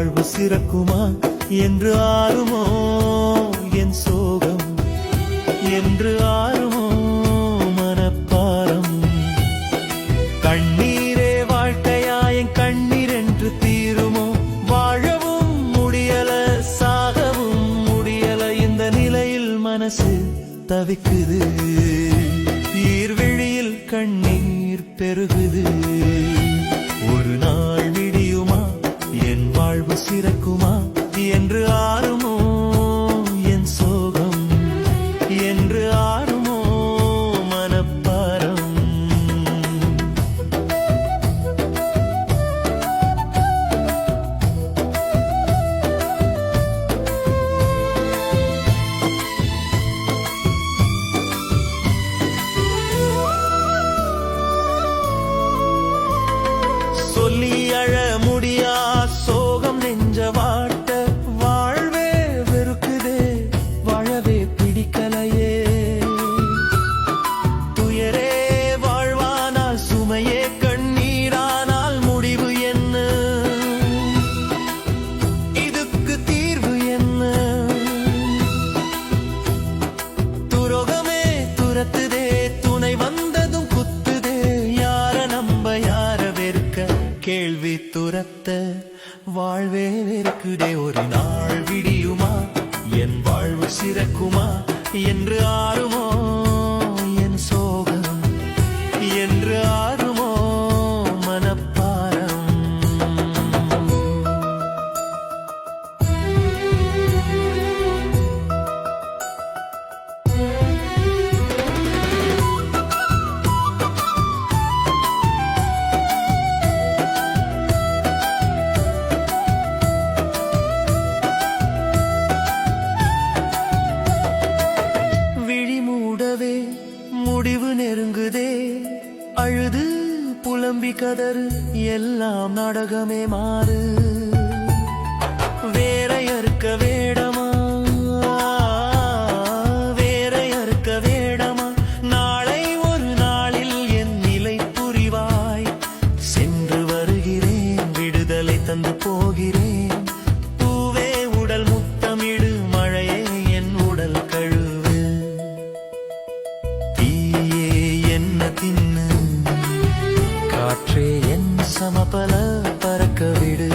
வாழ்வு சிறக்குமா என்று ஆறுமோ என் சோகம், என்று ஆறுமோ மனப்பாரம். கண்ணீரே வாழ்க்கையா என் கண்ணீர் என்று தீருமோ, வாழவும் முடியல சாகவும் முடியல, இந்த நிலையில் மனசு தவிக்குது, ஈர்விழியில் கண்ணீர் பெருகுது. ஒரு நாள் விடியுமா என் வாழ்வு சிறக்குமா என்று ஆறுமோ என் சோகம், என்று ஆறுமோ மனப்பாரம். சொல்லி அழ முடியா சோகம் நெஞ்ச வாட்ட, வாழ்வே வெறுக்குதே வாழவே பிடிக்கலையே. துயரே வாழ்வானால் சுமையே கண்ணீரானால் முடிவு என்ன, இதுக்கு தீர்வு என்ன? துரோகமே துரத்துதே துணை வந்ததும் குத்துதே, யார நம்ப யார வெறுக்க கேள்வி துரத்த வாழ்வே வெறுக்குதே. ஒரு நாள் விடியுமா என் வாழ்வு சிறக்குமா என்று ஆறுமோ என் சோகம், என்று ஆறுமோ மனப்பாரம். முடிவு நெருங்குதே, அழுது புலம்பி கதறு, எல்லாம் நாடகமே மாறு. வேறையறுக்க வேடமா வேறையறுக்க வேடமா, நாளை ஒரு நாளில் என் நிலை புரிவாய். சென்று வருகிறேன் விடுதலை தந்து போகிறேன், பூவே உடல் முத்தமிடு மழையே என் உடல் கழுவு. தின்னு காற்றே என் சமபல பறக்க விடு.